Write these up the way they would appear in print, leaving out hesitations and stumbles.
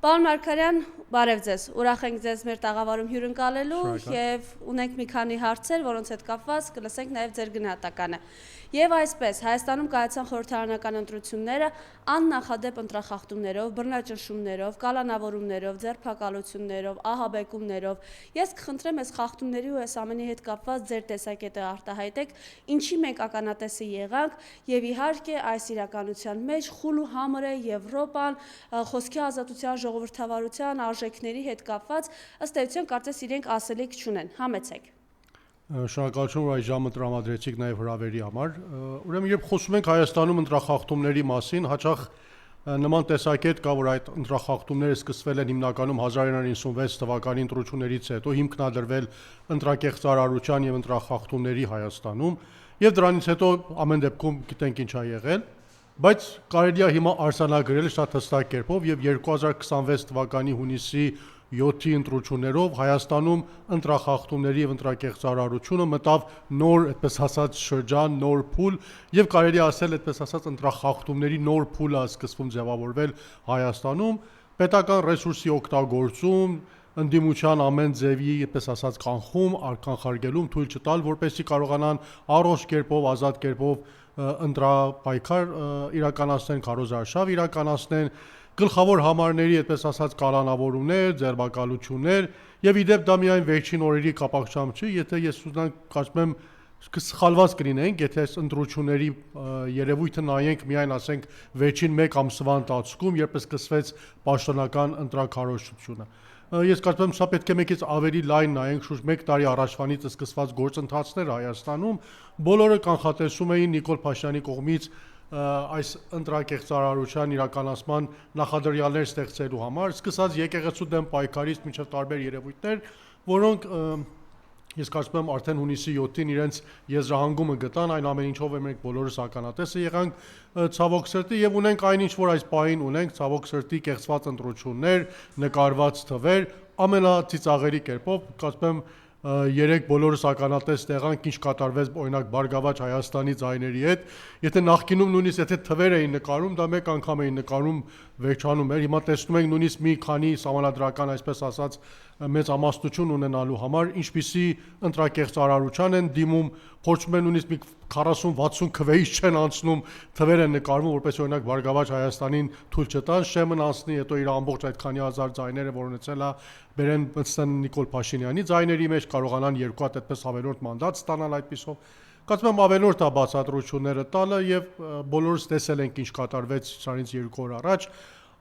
Պարոն Մարգարյան, բարև ձեզ, ուրախ ենք ձեզ մեր տաղավարում հյուրընկալելու և ունենք մի քանի հարցեր, որոնց հետ կապված կլսենք նաև ձեր գնահատականը։ Եվ այսպես, Հայաստանում կայացան խորհրդարանական ընտրությունները աննախադեպ ընտրախախտումներով, բռնաճնշումներով, կալանավորումներով, ձերբակալություններով, ահաբեկումներով։ Ես կխնդրեմ այս խախտումների ու այս ամենի հետ կապված ձեր տեսակետը արտահայտեք, ինչի մենք ականատեսը եղանք, և իհարկե այս իրականության մեջ խուլ ու համր է Եվրոպան, խոսքի ազատության, ժողովրդավարության արժեքների հետ կապված, ըստ էության կարծես իրենք ասելիք չունեն, համեցեք։ Շնորհակալություն, որ այս ժամը տրամադրեցիք նաև հրավերի համար։ Ուրեմն, երբ խոսում ենք Հայաստանում ընտրախախտումների մասին, հաճախ նման տեսակետ կա, որ այդ ընտրախախտումները սկսվել են հիմնականում 1996 թվականի ընտրություններից հետո, հիմքնադրվել ընտրակեղծարարության եւ ընտրախախտումների Հայաստանում, եւ դրանից հետո ամեն դեպքում գիտենք ինչ ա եղել, բայց կարելի է հիմա արձանագրել շատ հստակ կերպով եւ 2026 թվականի հունիսի 7-ի ընտրություններով Հայաստանում ընտրախախտումների եւ ընտրակեղծարարությունը մտավ նոր, այդպես ասած, շրջան, նոր փուլ եւ կարելի ասել, այդպես ասած, ընտրախախտումների նոր փուլ է սկսվում ձևավորվել Հայաստանում, պետական ռեսուրսի օգտագործում, ընդդիմության ամեն ձևի, այդպես ասած, կանխում, կանխարգելում, թույլ չտալ, որպեսզի կարողանան առողջ կերպով, ազատ կերպով ընտրապայքար իրականացնեն, քարոզարշավ իրականացնեն, գլխավոր համարների, այդպես ասած, կալանավորումներ, ձերբակալություններ, եւ իդեպ դա միայն վերջին օրերի կապակցությամբ չի, եթե ես ուզենամ, կարծում եմ, սխալված կլինենք, եթե այս ընտրությունների երևույթը նայենք միայն, ասենք, վերջին 1 ամսվա ընթացքում, երբ սկսվեց պաշտոնական ընտրաքարոզությունը։ Ես կարծում եմ, սա պետք է մեկից ավելի լայն նայենք, շուրջ 1 տարի առաջվանից սկսված գործընթացները Հայաստանում, բոլորը կանխատեսում էին Նիկոլ Փաշինյանի կողմից այս ընտրակեղծարարության իրականացման նախադրյալներ ստեղծելու համար, սկսած եկեղեցու դեմ պայքարից մինչև տարբեր երևույթներ, որոնք ես կարծում եմ արդեն հունիսի 7-ին իրենց եզրահանգումը գտան, այն ամեն ինչով մենք բոլորս ականատեսը եղանք ցավոք սրտի եւ ունենք այնինչ, որ այս պահին ունենք, ցավոք սրտի կեղծված ընտրություններ, նկարված թվեր, ամենածիծաղելի կերպով, կարծում եմ երեք բոլորս ականատես տեղանք ինչ կատարվեց օրինակ Բարգավաճ Հայաստանի ձայների հետ, եթե նախկինում նույնիսկ եթե թվեր էին նկարում, դա մեկ անգամ էին նկարում վերջանում էր, հիմա տեսնում ենք նույնիսկ մի քանի սահմանադրական, այսպես ասած, մեծ ամասնություն ունենալու համար, ինչպիսի ընտրակեղծարարության են դիմում, փորձում են նույնիսկ մի 40-60 քվեից չեն անցնում, թվեր են նկարվում, որպես օրինակ Բարգավաճ Հայաստանին թույլ չտան, Շեմն անցնի, հետո իր ամբողջ այդ քանի հազար ձայները, որ ունեցել է, բերեն մտցնեն Նիկոլ Փաշինյանի ձայների մեջ, կարողանան 2 հատ այդպես ավելորդ մանդատ ստանալ այդպիսով։ Կարծում եմ ավելորդ է բացատրությունները տալը եւ բոլորս տեսել ենք ինչ կատարվեց սրանից 2 օր առաջ։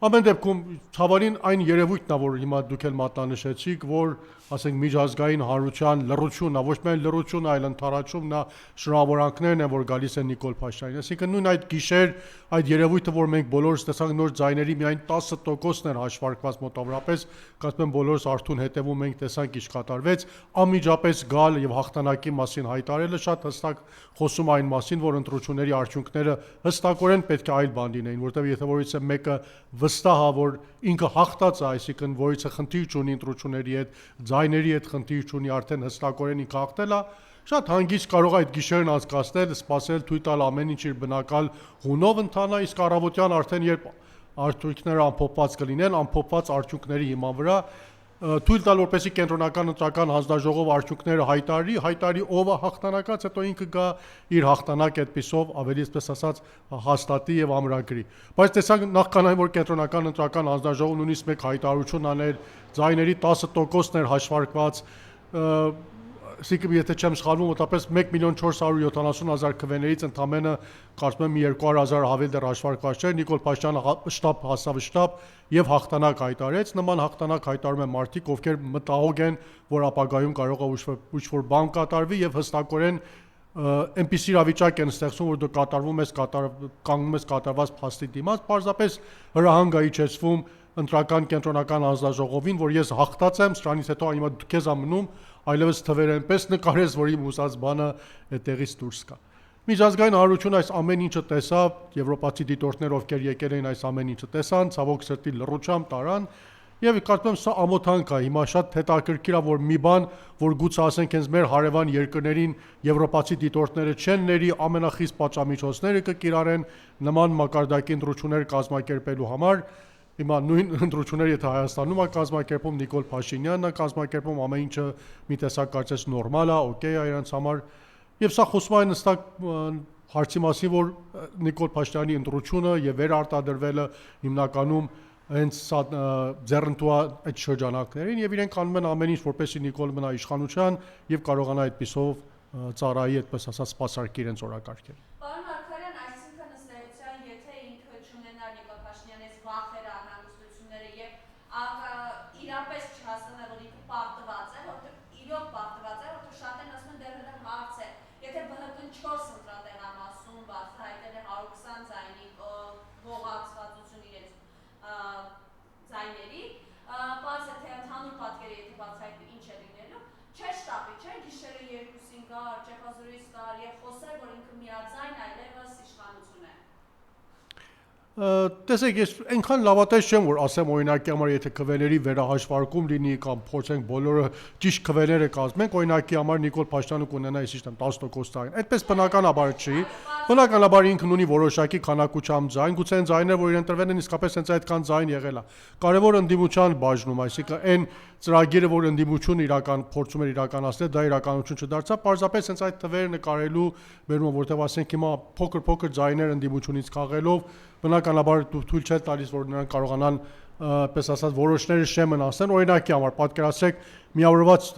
Ամեն դեպքում ցավալին այն երևույթն է, որ հիմա դուք էլ մատնանշեցիք, որ ասենք միջազգային հանրության լռությունն է, ոչ միայն լռությունն, այլ ընդառաջումն է, շնորհավորանքներն են, որ գալիս են Նիկոլ Փաշինյանին։ Այսինքն նույն այդ գիշեր այդ երևույթը, որ մենք բոլորս տեսանք նոր ձայների միայն 10%-ն էր հաշվարկված մոտավորապես, կարծում եմ բոլորս արթուն հետևում ենք, տեսանք ինչ կատարվեց, անմիջապես գալ եւ հաղթանակի մասին հայտարարելը շատ հստակ խոսում այն մասին, որ ընտրությունների արդյունքները հստակորեն պետք է այլ բան լինեին, որտեղ եթե որից է մեկը վստահ է, որ ինքը հաղթած է, այսինքն որից է խնդիր չունի ընտրությունների հետ, ձայների հետ խնդիր չունի, արդեն հստակորեն ինքը հաղթել է, շատ հանգիստ կարող է այդ գիշերն անցկացնել, սпасել, թույլ տալ ամեն ինչ իր բնական հունով ընթանա, իսկ առավոտյան արդեն երբ արդյունքները ամփոփված կլինեն, ամփոփված արդյունքների հիման վրա թույլ տալ, որպեսզի կենտրոնական ընտրական հանձնաժողով արդյունքները հայտարարի ով է հաղթանակած, հետո ինքը գա իր հաղթանակ այդպիսով ավելի այսպես ասած հաստատի եւ ամրագրի։ Բայց տեսանք նախքան այն, որ կենտրոնական ընտրական հանձնաժողովը նույնիսկ մեկ հայտարարություն աներ, ձայների 10%-ն էր հաշվարկված, Սիկը եթե չեմ սխալվում, մոտավորապես 1,470,000 քվեներից ընդամենը կարծում եմ 200,000 հավել դեռ հաշվարկված չէր, Նիկոլ Փաշինյանը շտապ հասավ շտապ եւ հաղթանակ հայտարարեց, նման հաղթանակ հայտարարում են մարդիկ, ովքեր մտահոգ են, որ ապագայում կարող է ինչ-որ բան կատարվի եւ հստակորեն այնպիսի իրավիճակ են ստեղծում, որ դու կատարվում ես, կանգնում ես կատարված փաստի դիմաց, պարզապես հրահանգ է իջեցվում ընտրական կենտրոնական հանձնաժողովին, որ ես հաղթած եմ, սրանից հետո հիմա քեզ է մնում, այլևս թվեր այնպես նկարես, որ իմ ուզած բանը այդտեղից դուրս գա։ Միջազգային հանրությունը այս ամեն ինչը տեսավ, եվրոպացի դիտորդներ, ովքեր եկել էին այս ամեն ինչը տեսան, ցավոք սրտի լռությամբ տարան, եւ կարծում եմ սա ամոթանք է, հիմա շատ հետաքրքիր է, որ մի բան, որ գուցե ասենք հենց մեր հարևան երկրներին եվրոպացի դիտորդները չեն ների, ամենախիստ պատժամիջոցները կկիրառեն նման մակարդակի ընտրություններ կազմակերպելու համար, Հիմա նույն ընտրությունները եթե Հայաստանում է կազմակերպում Նիկոլ Փաշինյանն է կազմակերպում, ամեն ինչը մի տեսակ կարծես նորմալ է, օքեյ է իրենց համար, եւ սա խոսում է նստակ հարցի մասին, որ Նիկոլ Փաշինյանի ընտրությունը եւ վերարտադրվելը հիմնականում հենց սա ձեռնտու է այդ շրջանակներին եւ իրենք անում են ամեն ինչ, որպեսզի Նիկոլ մնա իշխանության եւ կարողանա այդպիսով ծառայի այդպես ասած սպասարկի իրենց օրակարգերը։ Պարոն Մարգարյան, այսինքն ըստ էության, եթե ինքը չունենար Նիկոլ Փաշինյանից վախերը, անհանգստությունները եւ իրապես չհասնելը, որ ինքը պարտված է, որտեղ իրոք պարտված է, որտեղ շատերն ասում են դեռ հենց հարց է, եթե ԲՀԿ-ն 4 ընտրատեղամասում բացահայտել է 120 ձայնի ողացվածություն իրենց ձայների, պարզ է թե ընդհանուր պատկերը եթե բացահայտվի ինչ է լինելու, չէ շտապի, չէ գիշերը 2-ին գար, ճեպազորից գար եւ խոսեր, որ ինքը միաձայն այլևս իշխանություն է։ Տեսեք, ես այնքան լավատես չեմ, որ ասեմ օրինակի համար, եթե քվեների վերահաշվարկում լինի կամ փորձենք բոլորը ճիշտ քվեները կազմենք, օրինակի համար Նիկոլ Փաշինյանը կունենա, ես իշխան 10% ձայն։ Այդպես բնականաբար չի։ Բնականաբար ինքն ունի որոշակի քանակությամբ ձայն, գուցե այն ձայները, որ իրեն տրվել են, իսկապես հենց այդքան ձայն եղել է։ Կարևոր ընդդիմության բաժնում, այսինքն այն ծրագիրը, որ ընդդիմությունը իրական փորձում էր իրականացնել, դա իրականություն չդարձավ, պարզապես հենց այդ թվերը նկարելու բերումը, որտեղ ասենք հիմա փոքր ձայներ ընդդիմությունից քաղելով, բնականաբար թույլ չէ տալիս, որ նրանք կարողանան պես ասած որոշները շեմն ասեն, օրինակի համար պատկերացրեք միավորված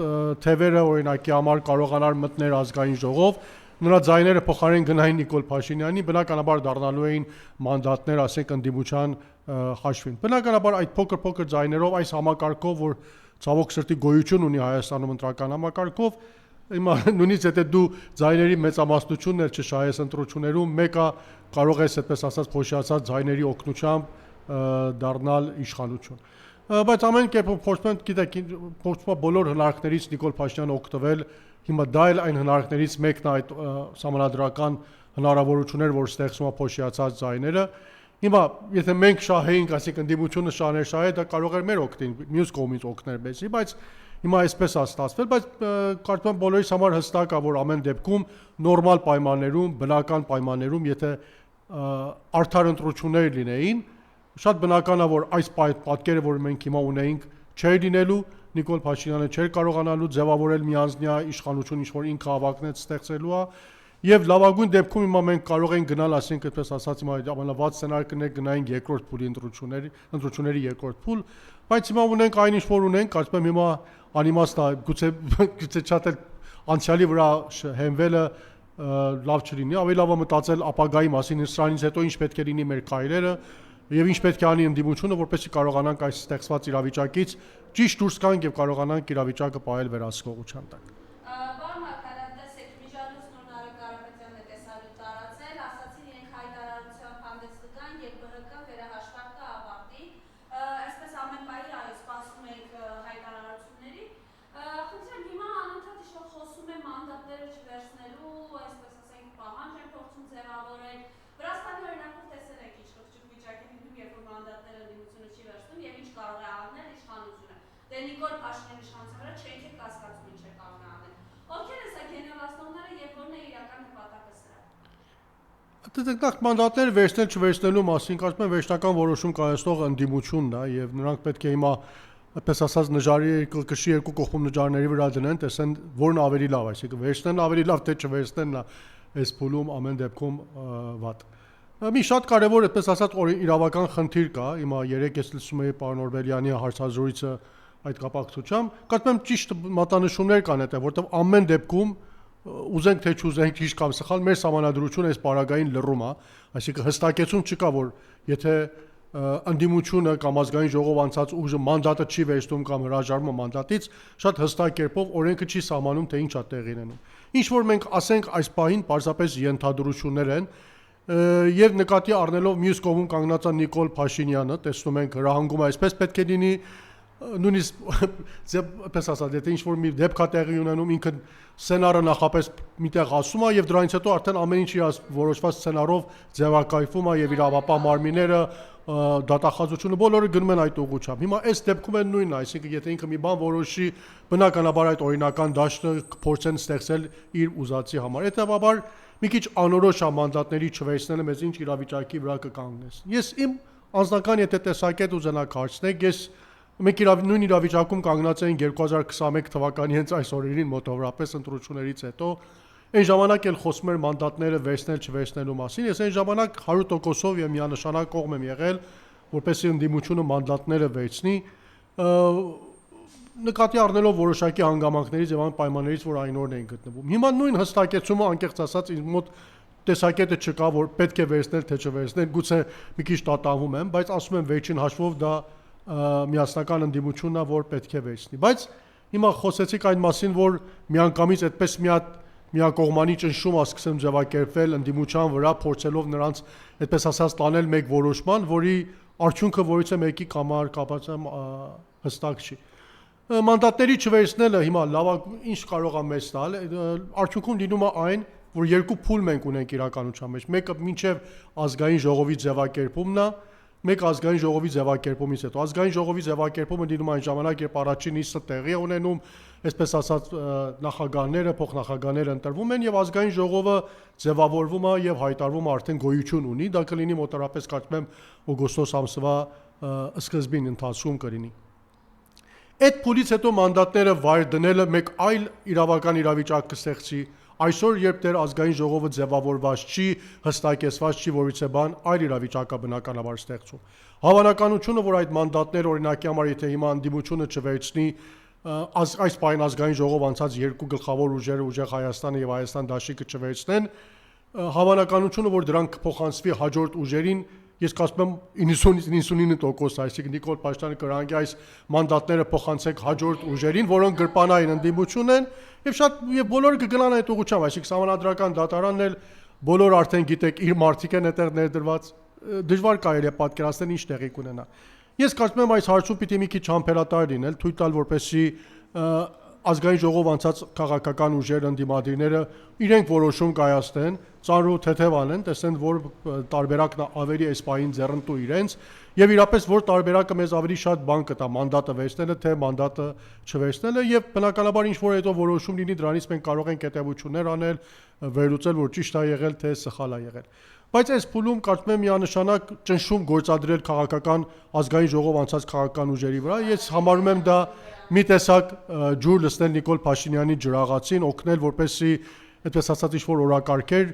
թևերը օրինակի համար կարողանար մտներ ազգային ժողով, նրա ձայները փոխարեն գնային Նիկոլ Փաշինյանի, բնականաբար դառնալու էին մանդատներ, ասենք ընդդիմության հաշվին։ Բնականաբար այդ փոքր ձայներով այս համակարգով, որ ցավոք սրտի գոյություն ունի Հայաստանում ընտրական համակարգով, հիմա նույնիսկ եթե դու ձայների մեծամասնությունն էլ չշահես ընտրություններում, մեկը կարող ես այդպես ասած փոշիացած ձայների օգնությամբ դառնալ իշխանություն։ Բայց ամեն կերպով փորձում են, գիտեք, փորձում է բոլոր հնարքներից Նիկոլ Փաշինյանը օգտվել, հիմա դա էլ այն հնարքներից մեկն է այդ համանդրական հնարավորություններ, որ ստեղծում է փոշիացած ձայները։ Հիմա եթե մենք շահեինք, ասենք ընդդիմությունը շահեր, դա կարող էր մեր օգտին, մյուս կողմից օգներ մեզի, բայց հիմա այսպես է ստացվել, բայց կարծում եմ բոլորիս համար հստակ է, որ ամեն դեպքում նորմալ պայմաններում, բնական պայմաններում, եթե արդար ընտրություններ լինեին, շատ բնական է, որ այս պատկերը, որ մենք հիմա ունեինք, չէր լինելու, Նիկոլ Փաշինյանը չէր կարողանալու ձևավորել միանձնյա իշխանություն, ինչ որ ինքը հավակնեց ստեղծելու է, եւ լավագույն դեպքում հիմա մենք կարող ենք գնալ, ասենք այդպես ասած, հիմա ամենավատ սցենարը գնային երկրորդ փուլի ընտրությունների երկրորդ փուլ, բայց հիմա ունենք այն ինչ որ ունենք, կարծում եմ հիմա անիմաստ է, գուցե շատ էլ անցյալի վրա հենվելը լավ չլինի, ավելի լավ է մտածել ապագայի մասին, սրանից հետո ինչ պետք է լինի մեր քայլերը եւ ինչ պետք է անի ընդդիմությունը, որպեսզի կարողանանք այս ստեղծված իրավիճակից ճիշտ դուրս գանք եւ կարողանանք իրավիճակը պահել վերահսկողության տակ։ Նիկոլ Փաշինյանի իշխանության վրա չենք կասկածում ինչ է կարող անել։ Ովքեր են սա գեներալացնողները եւ որն է իրական նպատակը սրա։ Դե մանդատները վերցնել չվերցնելու մասին, կարծում եմ վերջնական որոշում կայացնող ընդդիմությունն է եւ նրանք պետք է հիմա այդպես ասած նժարի կլկշի երկու կողմում նժարների վրա դնեն, տեսեն որն ավելի լավ, այսինքն վերցնեն ավելի լավ, թե չվերցնեն այս փուլում ամեն դեպքում վատ։ Մի շատ կարևոր այդպես ասած իրավական խնդիր կա, հիմա երեք ես լսում էի պարոն Օրբելյանի հարցազրույցը այդ կապակցությամբ, կարծում եմ ճիշտ մատնանշումներ կան այդտեղ, որտեղ ամեն դեպքում ուզենք թե չուզենք ճիշտ կամ սխալ մեր համանadrությունը այս պարագային լռում է, այսինքն հստակեցում չկա, որ եթե ընդդիմությունը կամ ազգային ժողով անցած ուժը մանդատը չի վերցնում կամ հրաժարվում է մանդատից, շատ հստակ կերպով օրենքը չի սահմանում, թե ինչ է տեղի ունենում։ Ինչ որ մենք ասենք այս պահին պարզապես ենթադրություններ են, եւ նկատի առնելով մյուս կողմում կանգնած է Նիկոլ Փաշինյանը, տեսնում ենք հրահանգումը այսպես պետք է լինի, նույնիսկ պես ասած, եթե ինչ-որ մի դեպք է տեղի ունենում, ինքը սցենարը նախապես միտեղ ասում է եւ դրանից հետո արդեն ամեն ինչ իր որոշված սցենարով ձևակայվում է եւ իր ավապա մարմինները, դատախազությունը բոլորը գնում են այդ ուղղությամբ։ Հիմա այս դեպքում են նույնն է, այսինքն եթե ինքը մի բան որոշի, բնականաբար այդ օրինական դաշտը փորձեն ստեղծել իր ուզածի համար։ Հետևաբար մի քիչ անորոշ է մանդատների չվերցնելը մեզ ինչ իրավիճակի վրա կկանգնես։ Ես իմ անձնական եթե տեսակետ ուզենաք հարցնեք, մենք նույն իրավիճակում կանգնած էինք 2021 թվականի հենց այս օրերին մոտավորապես ընտրություններից հետո, այն ժամանակ էլ խոսում էր մանդատները վերցնել չվերցնելու մասին, ես այն ժամանակ 100%-ով եւ միանշանակ կողմ եմ եղել, որպեսզի ընդդիմությունը մանդատները վերցնի, նկատի առնելով որոշակի հանգամանքներից եւ այն պայմաններից, որ այն օրն էին գտնվում։ Հիմա նույն հստակեցումը անկեղծ ասած ինձ մոտ տեսակետը չկա, որ պետք է վերցնել թե չվերցնել, գուցե մի քիչ տատանվում եմ, բայց ասում եմ վերջին հաշվով դա միասնական ընդդիմությունն է, որ պետք է վերցնի։ Բայց հիմա խոսեցիք այն մասին, որ միանգամից այդպես միակողմանի ճնշում ասկսեմ ձևակերպվել ընդդիմության վրա, փորձելով նրանց այդպես ասած տանել մեկ որոշման, որի արդյունքը որից է մեկի կամար կապած եմ հստակ չի։ Մանդատների չվերցնելը հիմա ինչ կարող է մեզ տալ, արդյունքում լինում է այն, որ երկու փուլ մենք ունենք իրականության մեջ, մեկը մինչև ազգային ժողովի ձևակերպումն է, մեկ ազգային ժողովի ձևակերպումից հետո ազգային ժողովի ձևակերպումը լինում այն ժամանակ, երբ առաջին նիստը տեղի է ունենում, այսպես ասած նախագահները, փոխնախագահները ընտրվում են եւ ազգային ժողովը ձևավորվում է եւ հայտարարվում է արդեն գոյություն ունի, դա կլինի մոտավորապես կարծում եմ օգոստոս ամսվա սկզբին ընթացքում կլինի։ Այդ փուլից հետո մանդատները վայր դնելը մեկ այլ իրավական իրավիճակ կստեղծի, այսօր երբ դեռ ազգային ժողովը ձևավորված չի, հստակեցված չի, որից է բան այլ իրավիճակա բնականաբար ստեղծում։ Հավանականությունը, որ այդ մանդատները օրինակի համար եթե հիմա ընդդիմությունը չվերցնի, այս պայն ազգային ժողով անցած երկու գլխավոր ուժերը, ուժեղ Հայաստանը եւ Հայաստան դաշինքը չվերցնեն, հավանականությունը, որ դրանք կփոխանցվի հաջորդ ուժերին, ես կարծում եմ 90-99%, այսինքն Նիկոլ Փաշինյանը կհանգի այս մանդատները փոխանցեք հաջորդ ուժերին, որոնք գրպանային ընդդիմություն են, եւ բոլորը կգնան այդ ուղղությամբ, այսինքն Սահմանադրական դատարանն էլ բոլորը արդեն գիտեք իր մարտիկ են այդտեղ ներդրված, դժվար կարելի է պատկերացնել ինչ տեղի կունենա։ Ես կարծում եմ այս հարցում պիտի մի քիչ համբերատար լինել, թույլ տալ, որպեսզի ազգային ժողով անցած քաղաքական ուժերը, ընդդիմադիրները իրենք որոշում կայացնեն, ծանր ու թեթև անեն, տեսնեն, որ տարբերակն ավելի այս պահին ձեռնտու իրենց եւ իրապես որ տարբերակը մեզ ավելի շատ բան կտա, մանդատը վերցնելը թե մանդատը չվերցնելը եւ բնականաբար ինչ որ հետո որոշում լինի, դրանից մենք կարող ենք հետեւություններ անել, վերլուծել, որ ճիշտ է եղել թե սխալ է եղել։ Բայց այս փուլում կարծում եմ միանշանակ ճնշում գործադրել քաղաքական ազգային ժողով անցած քաղաքական ուժերի վրա, ես համարում եմ դա մի տեսակ ջուր լցնել Նիկոլ Փաշինյանի ջրաղացին, օգնել, որպեսզի այդպես ասած ինչ-որ օրակարգեր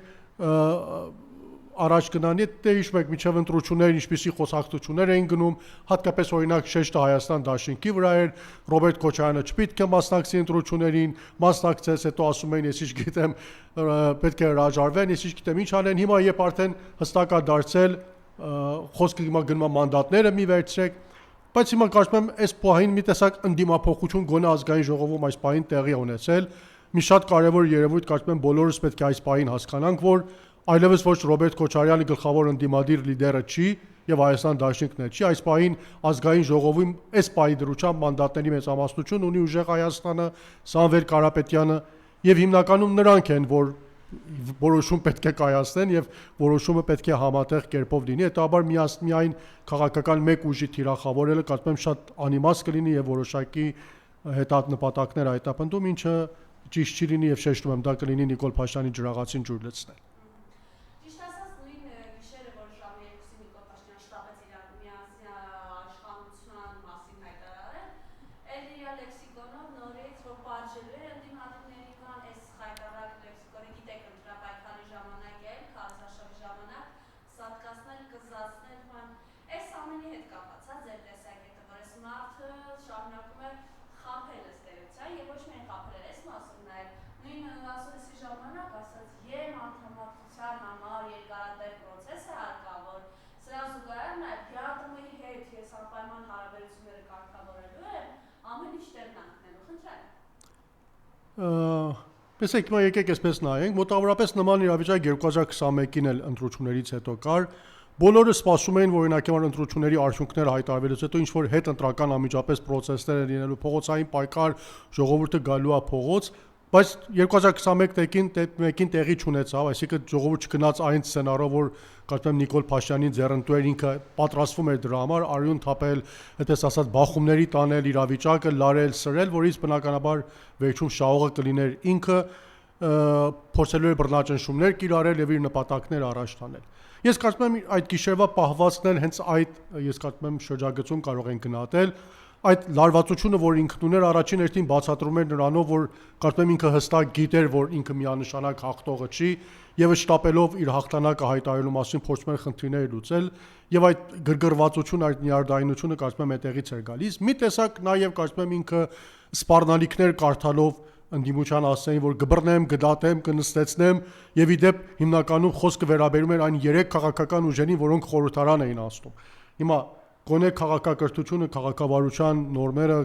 առաջ գնան, դե հիշում եք միջև ընտրություններ, ինչպիսի խոսակցություններ էին գնում, հատկապես օրինակ շեշտը Հայաստան դաշինքի վրա էր, Ռոբերտ Քոչարյանը չպիտի մասնակցի ընտրություններին, մասնակցեց, հետո ասում էին, ես ինչ գիտեմ, պետք է հրաժարվեն, ես ինչ գիտեմ, ինչ անեն, հիմա երբ արդեն հստակ է դարձել, խոսքը հիմա գնում է մանդատները մի վերցրեք, բայց հիմա կարծում եմ այս պահին մի տեսակ ընդդիմափոխություն գոնե ազգային ժողովում այս պահին տեղի ունեցել, մի շատ կարևոր երևույթ կարծում եմ բոլորս պետք է այս պահին հասկանանք, որ այլևս ոչ Ռոբերտ Քոչարյանը գլխավոր ընդդիմադիր լիդերը չի եւ Հայաստան դաշինքն չի, այս պահին ազգային ժողովում այս պահի դրությամբ մանդատների մեծամասնություն ունի ուժեղ Հայաստանը, Սամվել Կարապետյանը եւ հիմնականում նրանք են, որ որոշում պետք է կայացնեն եւ որոշումը պետք է համատեղ կերպով լինի, հետաբար միայն քաղաքական մեկ ուժի թիրախավորելը կարծում եմ շատ անիմաստ կլինի եւ որոշակի հետնպատակներ հայտապնդում, ինչը ճիշտ չի լինի եւ շեշտում եմ դա կլինի Նիկոլ Փաշինյանի ջրաղացին ջուր լցնել։ Ճիշտ ասած նույն գիշերը, որ ժամը 2-ին Նիկոլ Փաշինյանը շտապեց իր միասնական մասին հայտարարել, էլ իր լեքսիկոնով նորից որ պատժելու է ընդդիմադիրների կան, այս հայտարարած լեքսիկոնը գիտեք ընտրապայքարի ժամանակ էլ, քարոզարշավի ժամանակ սատկացնել, կզացնել, բան, այս ամենի հետ կապված է ձեր տեսակետը, որ այս մարդը շարունակում է խաբել ըստ էության եւ ոչ միայն խաբել, այս մասում նաեւ նույն ասոցի ժամանակ ասած եմ անդամակցության համար երկարատև պրոցես է հարկավոր, սրա զուգահեռ նաեւ ՀԱՏՄ-ի հետ ես անպայման հարաբերությունները կարգավորելու եմ, ամեն ինչ տեղն անցնելու, խնդրեմ։ Տեսեք, հիմա եկեք այսպես նայենք, մոտավորապես նման իրավիճակ 2021-ին էլ ընտրություններից հետո կար, բոլորը սպասում էին, որ օրինակ համար ընտրությունների արդյունքները հայտարարվելուց հետո ինչ որ հետ ընտրական անմիջապես պրոցեսներ են լինելու, փողոցային պայքար, ժողովուրդը գալու է փողոց, բայց 2021-ին տեղի չունեցավ, այսինքն ժողովուրդ չգնաց այն սցենարով, որ կարծում եմ Նիկոլ Փաշինյանի ձեռնտու էր, ինքը պատրաստվում էր դրա համար, արյուն թափել, այդպես ասած բախումների տանել իրավիճակը, լարել, սրել, որից բնականաբար վերջում շահողը կլիներ ինքը, փորձելու էր բռնաճնշումներ կիրառել եւ իր նպատակները առաջ տանել։ Ես կարծում եմ այդ գիշերվա պահվածքն էլ հենց այդ ես կարծում եմ շրջագծում կարող են գնահատել այդ լարվածությունը, որ ինքն ուներ, առաջին հերթին բացատրում էր նրանով, որ կարծում եմ ինքը հստակ գիտեր, որ ինքը միանշանակ հաղթողը չի, եւ շտապելով իր հաղթանակը հայտարարելու մասին փորձում էր խնդիրները լուծել, եւ այդ գրգռվածությունը, այդ նյարդայնությունը կարծում եմ այդտեղից էր գալիս։ Մի տեսակ նաեւ կարծում եմ ինքը սպառնալիքներ կարդալով ընդդիմության ասային, որ կբռնեմ, կդատեմ, կնստեցնեմ, եւ իդեպ հիմնականում խոսքը վերաբերում էր այն 3 քաղաքական ուժերին, որոնք խորհրդարան էին ասում։ Հիմա գոնե քաղաքակրթությունը, քաղաքավարության նորմերը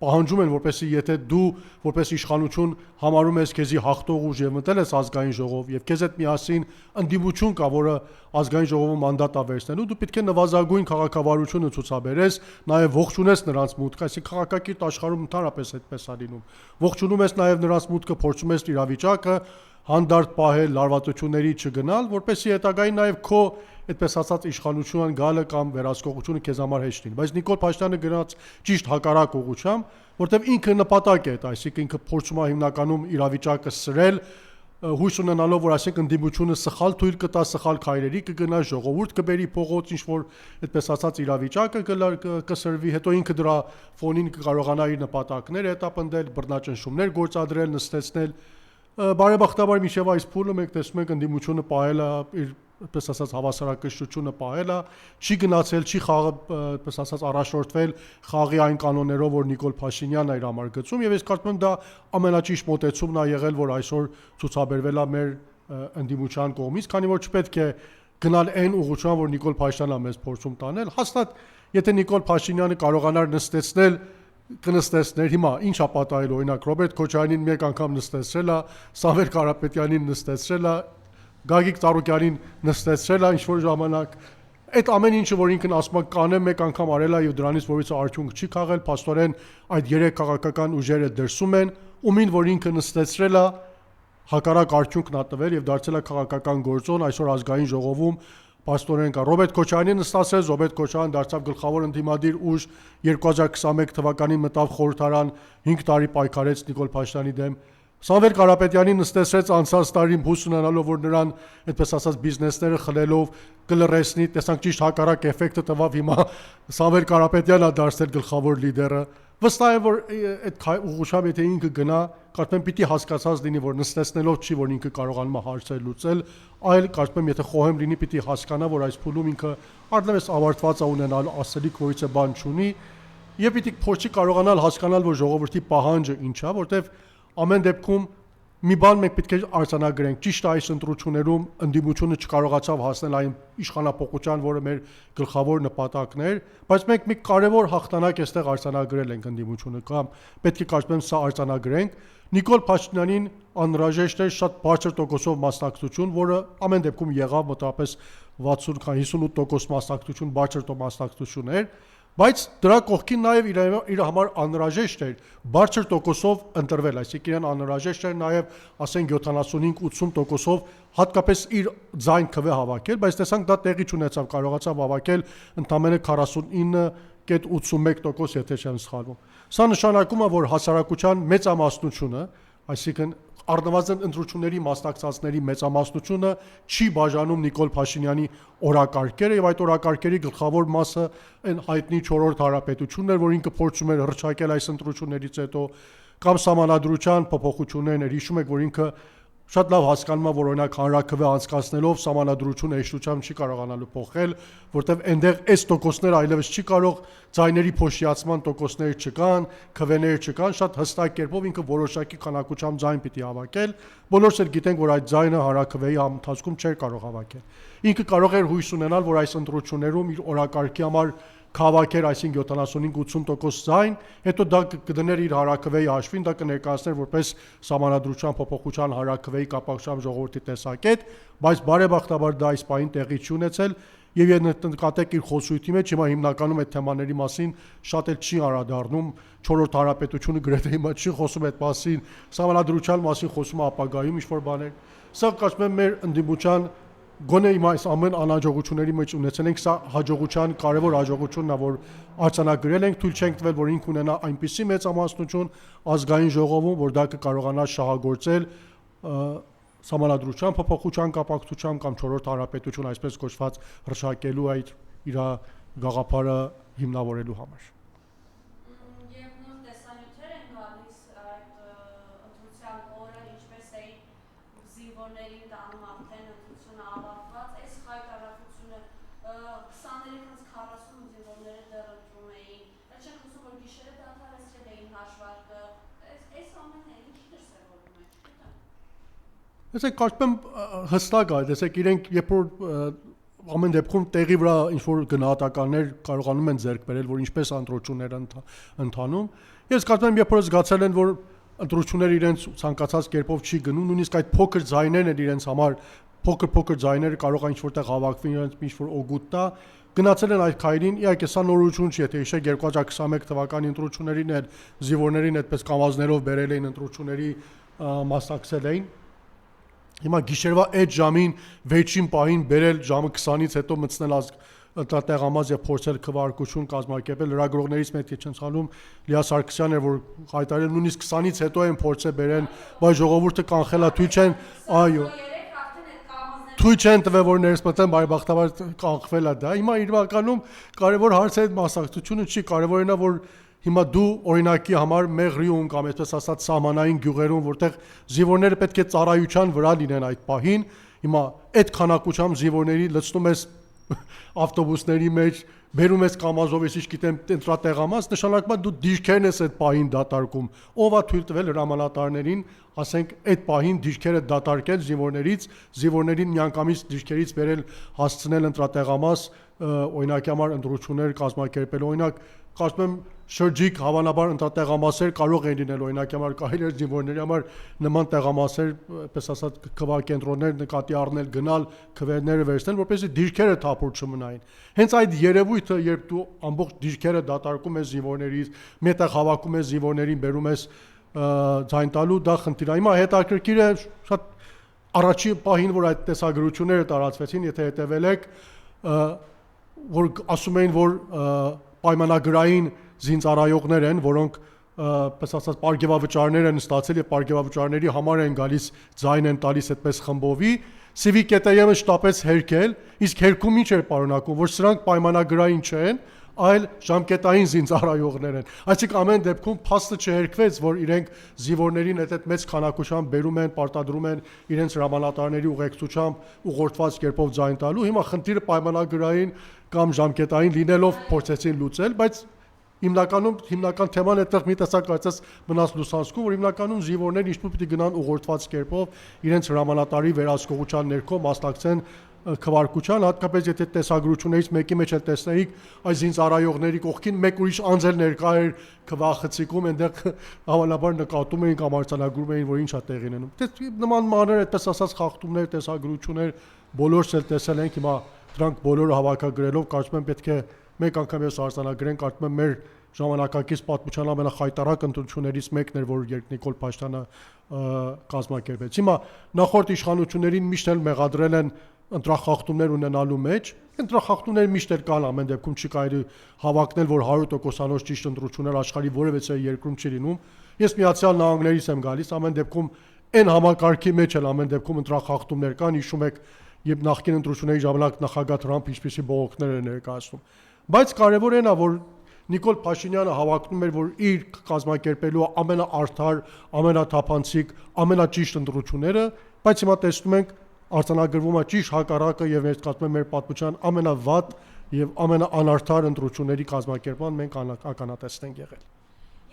պահանջում են, որպեսզի եթե դու որպես իշխանություն համարում ես քեզի հաղթող ուժ եւ մտել ես ազգային ժողով եւ քեզ հետ միասին ընդդիմություն կա, որը ազգային ժողովում մանդատ է վերցնելու, դու պետք է նվազագույն քաղաքավարությունը ցուցաբերես, նաեւ ողջունես նրանց մուտքը, այսինքն քաղաքակիրթ աշխարհում ընդհանրապես այդպես է լինում։ Ողջունում ես նաեւ նրանց մուտքը, փորձում ես իրավիճակը հանդարտ պահել, լարվածությունների չգնալ, որպեսզի հետագային նաեւ քո այդպես ասած իշխանության գալը կամ վերահսկողությունը քեզ համար հեշտ լինի, բայց Նիկոլ Փաշինյանը գնաց ճիշտ հակառակ ուղղությամբ, որտեղ ինքը նպատակ է, այսինքն ինքը փորձում է հիմնականում իրավիճակը սրել, հույս ունենալով, որ այսինքն ընդդիմությունը սխալ թույլ կտա, սխալ քայլերի կգնա, ժողովուրդ կբերի փողոց, ինչ որ այդպես ասած իրավիճակը կսրվի, հետո ինքը դրա ֆոնին կկարողանա իր նպատակները հետապնդել, բռնաճնշումներ գործադրել, նստեցնել։ Բարեբախտաբար մինչև այս փուլը մենք տեսնում ենք ընդդիմությունը պահել է իր այդպես ասած հավասարակշռությունը պահել է, չի գնացել, չի խաղը այդպես ասած առաջնորդվել խաղի այն կանոններով, որ Նիկոլ Փաշինյանն էր համար գծում, եւ ես կարծում եմ դա ամենաճիշտ մոտեցումն է եղել, որ այսօր ցուցաբերվել է մեր ընդդիմության կողմից, քանի որ չպետք է գնալ այն ուղղությամբ, որ Նիկոլ Փաշինյանն է մեզ փորձում տանել, հաստատ եթե Նիկոլ Փաշինյանը կարողանար նստեցնել կնստեցներ, հիմա ինչ է պատահել, օրինակ Ռոբերտ Քոչարյանին մեկ անգամ նստեցրել է, Սամվել Կարապետյանին նստեցրել է, Գագիկ Ծառուկյանին նստեցրել է ինչ-որ ժամանակ, այդ ամեն ինչը, որ ինքն ասում է կանեմ մեկ անգամ արել է եւ դրանից որից արդյունք չի քաղել, փաստորեն այդ 3 քաղաքական ուժերը դրսում են, ումին որ ինքը նստեցրել է, հակառակ արդյունքն է տվել եւ դարձել է քաղաքական գործոն, այսօր ազգային ժողովում Պաստորեն կա Ռոբերտ Քոչարյանին նստացրեց, Ռոբերտ Քոչարյանը դարձավ գլխավոր ընդդիմադիր ուժ, 2021 թվականին մտավ խորհրդարան, 5 տարի պայքարեց Նիկոլ Փաշինյանի դեմ։ Սամվել Կարապետյանին նստեցրեց անցած տարին հույս ունենալով, որ նրան այդպես ասած բիզնեսները խլելով կլռեցնի, տեսանք ճիշտ հակառակ էֆեկտը տվավ, հիմա Սամվել Կարապետյանն է դարձել գլխավոր լիդերը։ Վստահ եմ, որ այդ ուղղությամբ եթե ինքը գնա, կարծում եմ պիտի հասկացած լինի, որ նստեցնելով չի, որ ինքը կարողանում է հարցեր լուծել, այլ կարծում եմ եթե խոհեմ լինի, պիտի հասկանա, որ այս փուլում ինքը արդյունավետ ավարտված է ունենալ ասելիք, որից է բան չունի, եւ պիտի փորձի կարողանալ հասկանալ, որ ժողովրդի պահանջը ինչ է, որտեվ ամեն դեպքում մի բան մենք պետք է արձանագրենք, ճիշտ է այս ընտրություններում ընդդիմությունը չկարողացավ հասնել այն իշխանապողության, որը մեր գլխավոր նպատակն էր, բայց մենք մի կարևոր հաղթանակ այստեղ արձանագրել ենք ընդդիմությունը կամ պետք է կարծում եմ սա արձանագրենք։ Նիկոլ Փաշինյանին անհրաժեշտ էր շատ բարձր տոկոսով մասնակցություն, որը ամեն դեպքում եղավ մոտավորապես 60-58% մասնակցություն, բարձր մասնակցություն էր, բայց դրա կողքին նաև իր համար անհրաժեշտ էր բարձր տոկոսով ընտրվել, այսինքն իրեն անհրաժեշտ էր նաև ասենք 75-80%-ով հատկապես իր ձայն քվե հավաքել, բայց տեսանք դա տեղի չունեցավ, կարողացավ հավաքել ընդամենը 49.81%, եթե չեմ սխալվում։ Սա նշանակում է, որ հասարակության մեծամասնությունը, այսինքն առնվազն ընտրությունների մասնակցածների մեծամասնությունը չի բաժանում Նիկոլ Փաշինյանի օրակարգերը եւ այդ օրակարգերի գլխավոր մասը այն հայտնի 4-րդ հանրապետությունն էր, որ ինքը փորձում էր հռչակել այս ընտրություններից հետո կամ սահմանադրության փոփոխություններն էր, հիշում եք, որ ինքը շատ լավ հասկանում է, որ օրինակ հանրաքվե անցկացնելով սահմանադրությունը հեշտությամբ չի կարողանալու փոխել, որտեղ այնտեղ այս տոկոսները այլևս չի կարող, ձայների փոշիացման տոկոսներ չկան, քվեներ չկան, շատ հստակ կերպով ինքը որոշակի քանակությամբ ձայն պիտի հավաքել, բոլորս էլ գիտենք, որ այդ ձայնը հանրաքվեի ընթացքում չէր կարող հավաքել։ Ինքը կարող էր հույս ունենալ, որ այս ընտրություններում իր օրակարգի համար քաղաքեր, այսինքն 75-80% ձայն, հետո դա կդներ իր հարաքվեի հաշվին, դա կներկայացներ որպես սահմանադրության փոփոխության հարաքվեի կապակցությամբ ժողովրդի տեսակետ, բայց բարեբախտաբար դա այս պահին տեղի չի ունեցել եւ նկատեք իր խոսույթի մեջ հիմա հիմնականում այդ թեմաների մասին շատ էլ չի անդրադառնում, 4-րդ հանրապետությունը գրեթե հիմա չի խոսում այդ մասին, սահմանադրության մասին խոսում է ապագայում ինչ-որ բաներ։ Սա կարծում եմ մեր ընդդիմության գոնե հիմա այս ամեն անհաջողությունների մեջ ունեցել ենք, սա հաջողության կարևոր հաջողությունն է, որ արձանագրել ենք, թույլ չենք տվել, որ ինքը ունենա այնպիսի մեծամասնություն ազգային ժողովում, որ դա կկարողանա շահագործել Սահմանադրության փոփոխության կապակցությամբ կամ 4-րդ հանրապետություն այսպես կոչված հռչակելու այդ իր գաղափարը հիմնավորելու համար։ Եվ նոր տեսանյութեր են գալիս այդ ընտրության օրը, ինչպես էին զինվորներին տանում արդեն ընտրությունը ավարտված, այս հայտարարությունը 23-ից 40 զինվորները դեռ ընտրում էին, այդ չենք խոսում, որ գիշերը դադարեցրել էին հաշվարկը, այս ամենը ինչ դրսևորում է, չգիտեմ։ Տեսեք, կարծում եմ հստակ է, տեսեք, իրենք երբ որ ամեն դեպքում տեղի վրա ինչ-որ գնահատականներ կարողանում են ձեռք բերել, որ ինչպես ընտրությունները ընթանում, ես կարծում եմ, երբ որ զգացել են, որ ընտրությունները իրենց ցանկացած կերպով չի գնում, նույնիսկ այդ փոքր ձայներն են իրենց համար, փոքր ձայները կարող են ինչ-որտեղ հավաքվին, իրենց ինչ-որ օգուտ տա, գնացել են այդ քայլին, իհարկե սա նորություն չի, եթե հիշեք 2021 թվականի ընտրություններին էլ զինվորներին այդպես կամազներով բերել էին ընտրությունների մասնակցել էին։ Հիմա գիշերվա այդ ժամին վերջին պահին բերել ժամը 20-ից հետո մտցնել ընտրատեղամաս եւ փորձել քվեարկություն կազմակերպել լրագրողներից մեկը չեն ցալում Լիա Սարգսյանն էր որ հայտարարել նույնիսկ 20-ից հետո են փորձել բերեն բայց ժողովուրդը կանխելա թույլ չեն այո թույլ չեն տվել որ ներսպտեն բարեբախտաբար կանխվել է դա հիմա իրականում կարևոր հարցը այդ մասնակցությունը չի կարևորն է որ հիմա դու օրինակի համար Մեղրիում կամ այսպես ասած սահմանային գյուղերում որտեղ զինվորները պետք է ծառայության վրա լինեն այդ պահին հիմա այդ քանակությամբ զինվորների լցնում ես ավտոբուսների մեջ բերում ես կամազով ես գիտեմ ընտրատեղամաս նշանակում է դու դիրքերն ես այդ պահին դատարկում ով է թույլ տվել հրամանատարներին ասենք այդ պահին դիրքերը դատարկել զինվորներին միանգամից դիրքերից բերել հասցնել ընտրատեղամաս օրինակի համար ընտրություններ կազմակերպել օրինակ կարծում եմ շրջիկ հավանաբար ընտրատեղամասեր կարող են լինել օրինակի համար կարելի է զինվորների համար նման տեղամասեր պես ասած քվեակենտրոններ նկատի առնել գնալ քվեները վերցնել որպեսզի դիրքերը թափուր չմնային հենց այդ երևույթը երբ դու ամբողջ դիրքերը դատարկում ես զինվորներից մետեղ հավաքում ես զինվորներին բերում ես ձայն տալու դա խնդիր է հիմա հետաքրքիր է շատ առաջի պահին որ այդ տեսագրությունները տարածվեցին եթե հետևել եք որ ասում էին որ պայմանագրային զինծառայողներ են, որոնք պես ասած պարգևավճարներ են ստացել եւ պարգևավճարների համար են գալիս ձայն են տալիս այդպես խմբովի, Civic ETM-ը շտապեց հերքել, իսկ հերքում ինչ էր պարունակում, որ սրանք պայմանագրային չեն, այլ ժամկետային զինծառայողներ են։ Այսինքն ամեն դեպքում փաստը չհերքվեց, որ իրենք զինվորներին այդ մեծ քանակությամբ բերում են, պարտադրում են իրենց հրամանատարների ուղեկցությամբ ուղղորդված կերպով ձայն տալու։ Հիմա խնդիրը պայմանագրային կամ ժամկետային լինելով փորձեցին լուծել, բայց հիմնական թեման այդտեղ մի տեսակ կարծես մնաց լուսանցքում, որ հիմնականում զինվորներն ինչպես պիտի գնան ուղղորդված կերպով իրենց հրամանատարի վերահսկողության ներքո մասնակցեն քվարկության, հատկապես եթե տեսագրություններից մեկի մեջ էլ տեսնեիք, այս զինծառայողների կողքին մեկ ուրիշ անձ էլ ներկա էր քվախցիկում, այնտեղ հավանաբար նկատում էին կամ արձանագրում էին, որ ինչ է տեղի ունենում։ Դե նման մանր այդպես ասած խախտումներ, տեսագրություններ բոլորս էլ տեսել ենք, հիմա դրանք բոլորը հավաքագրելով կարծում եմ պետք է մեկ անգամ ես արձանագրենք, կարծում եմ մեր ժամանակակից պատմության ամենախայտարակ ընտրություններից մեկն էր, որ Նիկոլ Փաշինյանը կազմակերպեց։ Հիմա նախորդ իշխանություններին միշտ էլ մեղադրել են ընտրախախտումներ ունենալու մեջ, ընտրախախտումներ միշտ էլ կան, ամեն դեպքում չի կարելի հավակնել, որ 100%-անոց ճիշտ ընտրություններ աշխարհի որևէ երկրում չի լինում։ Ես Միացյալ Նահանգներից եմ գալիս, ամեն դեպքում այն համակարգի մեջ էլ ամեն դեպքում ընտրախախտումներ կան, հիշում եք, երբ նախկին ընտրությունների ժամանակ նախագահ Թրամփը ինչպիսի բողոքներ էր ներկայացնում։ Բայց կարևորն է, որ Նիկոլ Փաշինյանը հավակնում էր, որ իր կազմակերպելու ամենաարդար, ամենաթափանցիկ, ամենաճիշտ ընտրությունները, բայց հիմա տեսնում ենք արձանագրվում է ճիշտ հակառակը եւ ես կարծում եմ մեր պատմության ամենավատ եւ ամենաանարդար ընտրությունների կազմակերպման մենք ականատես ենք եղել։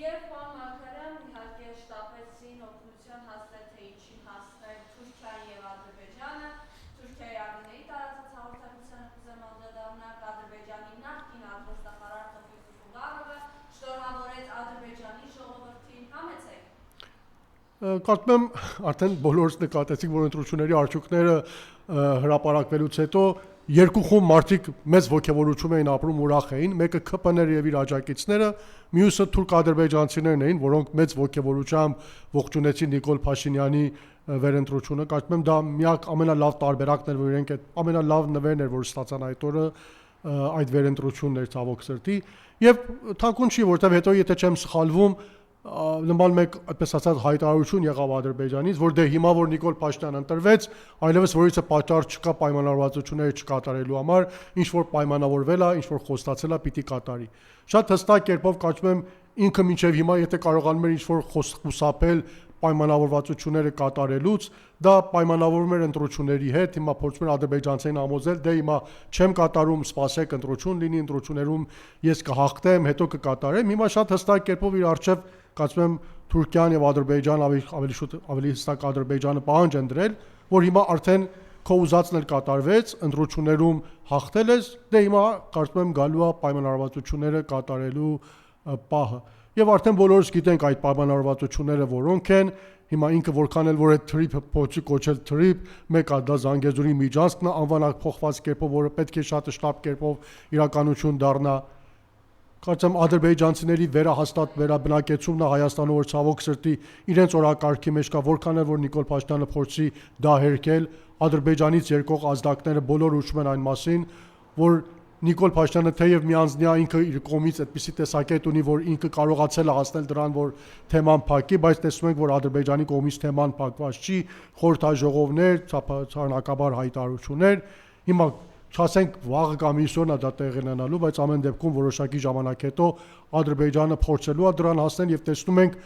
Եվ պարոն Մարգարյան իհարկե շտապեցին օգնության հասնել թե ինչին հասնել Թուրքիան եւ Ադրբեջանը, Թուրքիայի ԱԳՆ-ի տարածած հաղորդակցությանը կուզեմ անդրադառնալ Ադրբեջանի նախկին արտգործնախարար Տոֆիկ Զուգարովը շնորհավորեց Ադրբեջանի ժողովրդին, համեցեք։ Կարծում եմ արդեն բոլորս նկատեցիք, որ ընտրությունների արդյունքները հրապարակվելուց հետո երկու խումբ մարդիկ մեծ ոգևորություն էին ապրում, ուրախ էին, մեկը ԿՊՆ-ը եւ իր աջակիցները, մյուսը թուրք-ադրբեջանցիներն էին, որոնք մեծ ոգևորությամբ ողջունեցին Նիկոլ Փաշինյանի վերընտրությունը։ Կարծում եմ դա միակ ամենալավ տարբերակն էր, որ իրենք այդ ամենալավ նվերն էր, որ ստացան այդ օրը այդ վերընտրությունն էր ցավոք սրտի։ Եվ թանկուն չի, որտեղ հետո եթե չեմ սխալվում նման մեկ այդպես ասած հայտարարություն եղավ Ադրբեջանից, որ դե հիմա որ Նիկոլ Փաշինյանը ընտրվեց, այլևս որից է պատճառ չկա պայմանավորվածությունները չկատարելու համար, ինչ որ պայմանավորվել է, ինչ որ խոստացել է, պիտի կատարի։ Շատ հստակ կերպով կարծում եմ ինքը մինչև հիմա եթե կարողանում էր ինչ որ խուսափել պայմանավորվածությունները կատարելուց, դա պայմանավորում էր ընտրությունների հետ, հիմա փորձում են ադրբեջանցիներին համոզել, դե հիմա չեմ կատարում, սպասեք ընտրություն լինի, ընտրություններում ես կհաղթեմ, հետո կկատարեմ, հիմա շատ հստակ կերպով իր առջև կարծում եմ Թուրքիան եւ Ադրբեջանը ավելի հստակ Ադրբեջանը պահանջ են դրել, որ հիմա արդեն քո ուզածն էլ կատարվեց, ընտրություններում հաղթել ես, դե հիմա կարծում եմ գալու է պայմանավորվածությունները կատարելու պահը։ Եվ արդեն բոլորս գիտենք այդ պայմանավորվածությունները որոնք են, հիմա ինքը որքան էլ որ այդ թրիփը փոչի կոչել թրիփ, մեկը դա Զանգեզուրի միջանցքն է, անվանակփոխված կերպով, որը պետք է շատ շտապ կերպով իրականություն դառնա։ Կարծեմ ադրբեջանցիների վերահաստատ վերաբնակեցումն է Հայաստանում, որ ցավոք սրտի իրենց օրակարգի մեջ կա, որքան էլ որ Նիկոլ Փաշինյանը փորձի դա հերքել, Ադրբեջանից եկող ազդակները բոլորը ուշում են այն մասին, որ Նիկոլ Փաշինյանը թեև միանձնյա ինքը իր կողմից այդպիսի տեսակետ ունի, որ ինքը կարողացել է հասնել դրան, որ թեման փակի, բայց տեսնում ենք, որ Ադրբեջանի կողմից թեման փակված չի, խորհրդաժողովներ, ցանկաբար հայտարարություններ, հիմա չասենք վաղը կամ այսօրն է դա տեղի ունենալու, բայց ամեն դեպքում որոշակի ժամանակ հետո Ադրբեջանը փորձելու է դրան հասնել եւ տեսնում ենք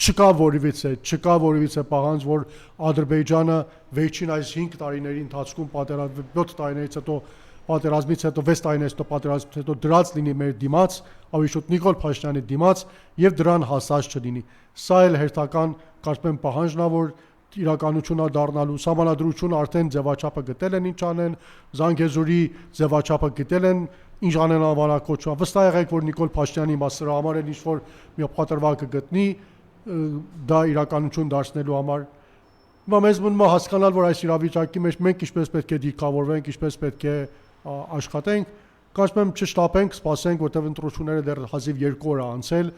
չկա որևիցե պահանջ, որ Ադրբեջանը վերջին այս 5 տարիների ընթացքում 7 տարիներից հետո պատերազմից հետո 6 տարիներից հետո պատերազմից հետո դրած լինի մեր դիմաց, ավելի շուտ Նիկոլ Փաշինյանի դիմաց եւ դրան հասած չլինի։ Սա էլ հերթական կարծում եմ պահանջն է, որ իրականությունա դառնալու սահմանադրությունը արդեն ձևաչափը գտել են ինչ անեն, Զանգեզուրի ձևաչափը գտել են ինչ անեն անվանակոչում։ Վստահ եղեք, որ Նիկոլ Փաշինյանի մասը համար են ինչ որ մի պատրվակ կգտնի դա իրականություն դարձնելու համար։ Հիմա մեզ մնում է հասկանալ, որ այս իրավիճակի մեջ մենք ինչպես պետք է դիրքավորվենք, ինչպես պետք է աշխատենք, կարծում եմ չշտապենք, սպասենք, որտեղ ընտրությունները դեռ հազիվ 2 օր է անցել,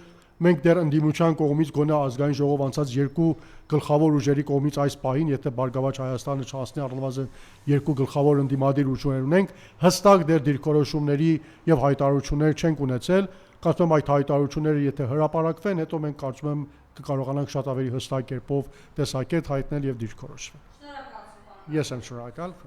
մենք դեռ ընդդիմության կողմից գոնե ազգային ժողով անցած 2 գլխավոր ուժերի կողմից այս պահին, եթե Բարգավաճ Հայաստանը չհասնի առնվազն 2 գլխավոր ընդդիմադիր ուժեր ունենք, հստակ դեռ դիրքորոշումների եւ հայտարարություններ չենք ունեցել, կարծում եմ այդ հայտարարությունները եթե հրապարակվեն, հետո մենք կարծում եմ կկարողանանք շատ ավելի հստակ կերպով տեսակետ հայտնել եւ դիրքորոշվել։ Շնորհակալություն։ Ես եմ շնորհակալ։